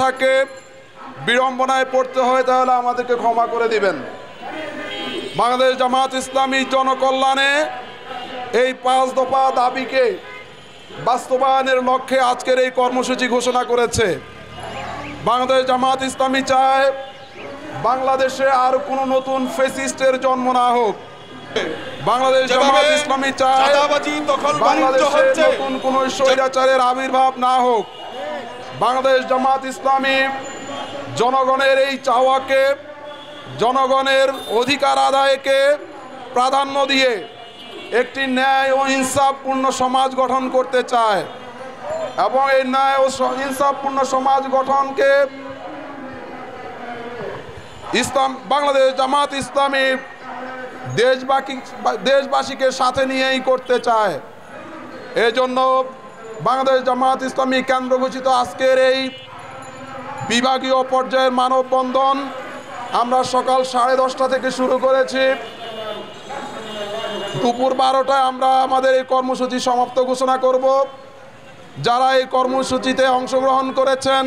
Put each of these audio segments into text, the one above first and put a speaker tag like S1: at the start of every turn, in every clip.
S1: থাকে, বিড়ম্বনায় পড়তে হয়, তাহলে আমাদেরকে ক্ষমা করে দিবেন। বাংলাদেশ জামাত ইসলামী জনকল্যাণে এই 5 দফা দাবিকে বাস্তবায়নের লক্ষ্যে আজকের এই কর্মসূচি ঘোষণা করেছে। বাংলাদেশ জামাত ইসলামী চায় বাংলাদেশে আর কোনো নতুন ফ্যাসিস্টের জন্ম না হোক। বাংলাদেশ জামাত ইসলামী চায় বাংলাদেশে নতুন কোনো স্বৈরাচারের আবির্ভাব না হোক। বাংলাদেশ জামাত ইসলামী জনগণের এই চাওয়াকে, জনগণের অধিকার আদায়কে প্রাধান্য দিয়ে একটি ন্যায় ও ইনসাফপূর্ণ সমাজ গঠন করতে চায় এবং এই ন্যায় ও ইনসাফপূর্ণ সমাজ গঠনকে বাংলাদেশ জামাত ইসলামী দেশবাসীকে সাথে নিয়েই করতে চায়। এজন্য বাংলাদেশ জামাত ইসলামী কেন্দ্র ঘোষিত আজকের এই বিভাগীয় পর্যায়ের মানববন্ধন আমরা সকাল 10:30 থেকে শুরু করেছি। দুপুর 12টায় আমরা আমাদের এই কর্মসূচি সমাপ্ত ঘোষণা করব। যারা এই কর্মসূচিতে অংশগ্রহণ করেছেন,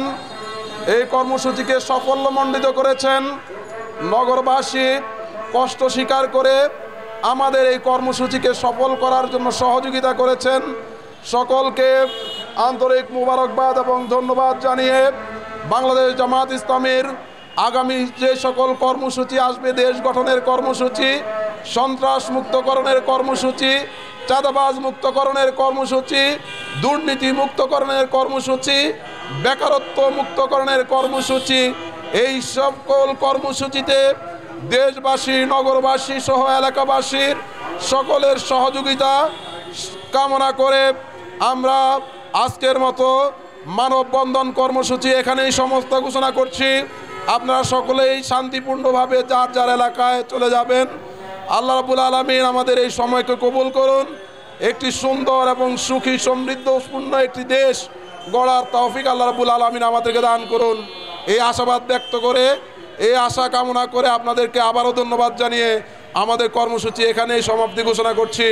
S1: এই কর্মসূচিকে সাফল্যমণ্ডিত করেছেন, নগরবাসী কষ্ট স্বীকার করে আমাদের এই কর্মসূচিকে সফল করার জন্য সহযোগিতা করেছেন, সকলকে আন্তরিক মোবারকবাদ এবং ধন্যবাদ জানিয়ে বাংলাদেশ জামাত ইসলামীর আগামী যে সকল কর্মসূচি আসবে, দেশ গঠনের কর্মসূচি, সন্ত্রাস মুক্তকরণের কর্মসূচি, চাঁদাবাজ মুক্তকরণের কর্মসূচি, দুর্নীতি মুক্তকরণের কর্মসূচি, বেকারত্ব মুক্তকরণের কর্মসূচি, এই সকল কর্মসূচিতে দেশবাসী, নগরবাসী সহ এলাকাবাসীর সকলের সহযোগিতা কামনা করে আমরা আজকের মতো মানববন্ধন কর্মসূচি এখানেই সমস্ত ঘোষণা করছি। আপনারা সকলেই শান্তিপূর্ণভাবে যার যার এলাকায় চলে যাবেন। আল্লাহ রাব্বুল আলামিন আমাদের এই সময়কে কবুল করুন। একটি সুন্দর এবং সুখী সমৃদ্ধপূর্ণ একটি দেশ গড়ার তৌফিক আল্লাহ রাব্বুল আলামিন আমাদেরকে দান করুন। এই আশাবাদ ব্যক্ত করে, এই আশা কামনা করে আপনাদেরকে আবারও ধন্যবাদ জানিয়ে আমাদের কর্মসূচি এখানেই সমাপ্তি ঘোষণা করছি।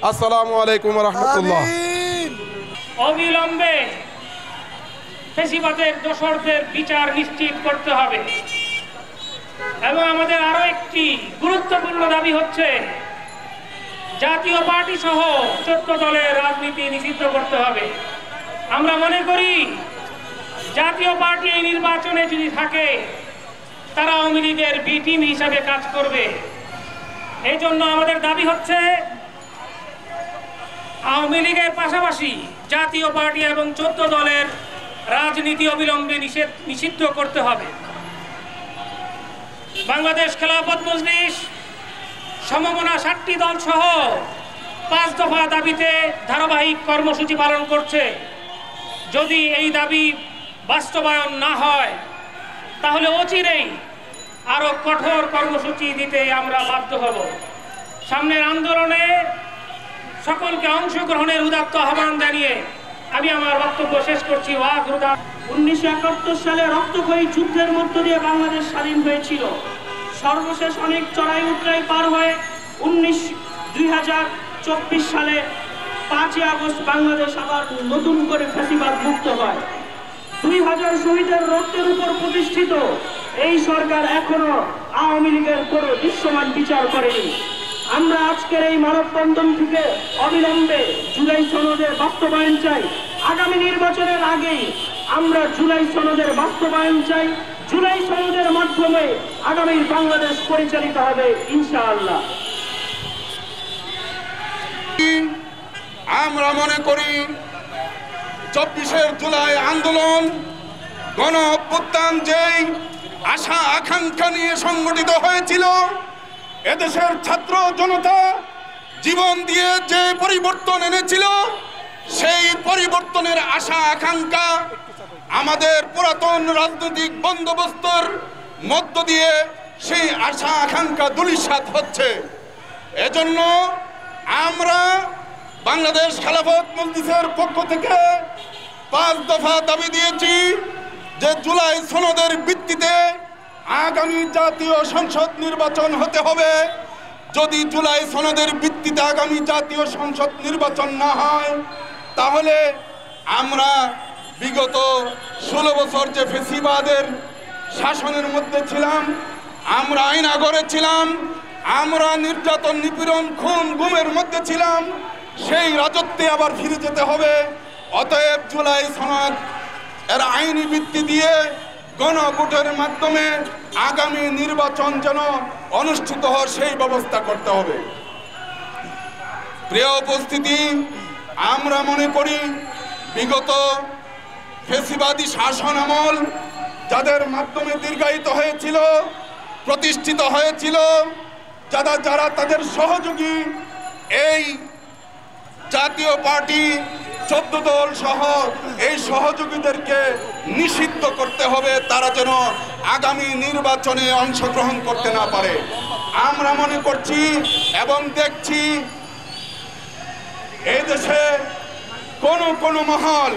S1: আসসালামু আলাইকুম ওয়া রাহমাতুল্লাহ।
S2: অবিলম্বে ফ্যাসিবাদের দোসরদের বিচার নিশ্চিত করতে হবে এবং আমাদের আরো একটি গুরুত্বপূর্ণ দাবি হচ্ছে জাতীয় পার্টি সহ 14 দলের রাজনীতি নিষিদ্ধ করতে হবে। আমরা মনে করি জাতীয় পার্টি এই নির্বাচনে যদি থাকে, তারা আওয়ামী লীগের বি টিম হিসাবে কাজ করবে। এই জন্য আমাদের দাবি হচ্ছে আওয়ামী লীগের পাশাপাশি জাতীয় পার্টি এবং 14 দলের রাজনীতি অবিলম্বে নিষিদ্ধ করতে হবে। বাংলাদেশ খেলাফত মজলিস সমমনা 7টি দল সহ 5 দফা দাবিতে ধারাবাহিক কর্মসূচি পালন করছে। যদি এই দাবি বাস্তবায়ন না হয়, তাহলে অচিরেই আরো কঠোর কর্মসূচি দিতে আমরা বাধ্য হব। সামনের আন্দোলনে সকলকে অংশগ্রহণের উদাত্ত আহ্বান জানিয়ে আমি আমার বক্তব্য শেষ করছি। 1971 সালে রক্তক্ষয়ী যুদ্ধের মধ্য দিয়ে বাংলাদেশ স্বাধীন হয়েছিল। সর্বশেষ অনেক চড়াই উতরাই পার হয়ে 2024 সালে 5ই আগস্ট বাংলাদেশ আবার নতুন করে ফ্যাসিবাদ মুক্ত হয়। 2000 শহীদের রক্তের উপর প্রতিষ্ঠিত এই সরকার এখনো আওয়ামী লীগের কোনো দৃশ্যমান বিচার করেনি। আমরা আজকের এই মানববন্ধন থেকে অবিলম্বে জুলাই সনদের বাস্তবায়ন চাই। আগামী নির্বাচনের আগেই আমরা জুলাই সনদের বাস্তবায়ন চাই। জুলাই সনদের মাধ্যমে আগামী বাংলাদেশ পরিচালিত হবে ইনশাআল্লাহ।
S3: আমরা মনে করি 24 জুলাই আন্দোলন, গণ অভ্যুত্থান যেই আশা আকাঙ্ক্ষা নিয়ে সংগঠিত হয়েছিল, এদেশের ছাত্র জনতা জীবন দিয়ে যে পরিবর্তন এনেছিল, সেই পরিবর্তনের আশা আকাঙ্ক্ষা আমাদের পুরাতন রাজনৈতিক বন্দোবস্তর মধ্য দিয়ে সেই আশা আকাঙ্ক্ষা ধূলিসাৎ হচ্ছে। এজন্য আমরা বাংলাদেশ খেলাফত মজলিসের পক্ষ থেকে 5 দফা দাবি দিয়েছি যে জুলাই সনদের ভিত্তিতে আগামী জাতীয় সংসদ নির্বাচন হতে হবে। যদি জুলাই সনদের ভিত্তিতে আগামী জাতীয় সংসদ নির্বাচন না হয়, তাহলে আমরা বিগত 16 বছর যে ফেসিবাদের শাসনের মধ্যে ছিলাম, আমরা আইনা গড়েছিলাম, আমরা নির্যাতন নিপীড়ন খুন গুমের মধ্যে ছিলাম, সেই রাজত্বে আবার ফিরে যেতে হবে। অতএব জুলাই সনদ এর আইনি ভিত্তি দিয়ে গণভোটের মাধ্যমে আগামী নির্বাচন যেন অনুষ্ঠিত হয় সেই ব্যবস্থা করতে হবে। প্রিয় উপস্থিতি, আমরা মনে করি বিগত ফেসিবাদী শাসন আমল যাদের মাধ্যমে দীর্ঘায়িত হয়েছিল, প্রতিষ্ঠিত হয়েছিল, যারা তাদের সহযোগী, এই জাতীয় পার্টি 14 দল সহ এই সহযোগীদেরকে নিষিদ্ধ করতে হবে, তারা যেন আগামী নির্বাচনে অংশগ্রহণ করতে না পারে। আমরা মনে করছি এবং দেখছি এই দেশে কোন মহল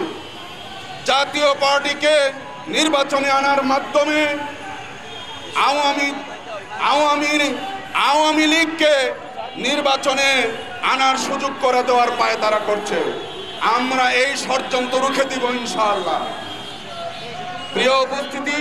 S3: জাতীয় পার্টিকে নির্বাচনে আনার মাধ্যমে আওয়ামী লীগকে নির্বাচনে আনার সুযোগ করে দেওয়ার পায় তারা করছে। আমরা এই ষড়যন্ত্র রুখে দিব ইনশাআল্লাহ। প্রিয় উপস্থিতি,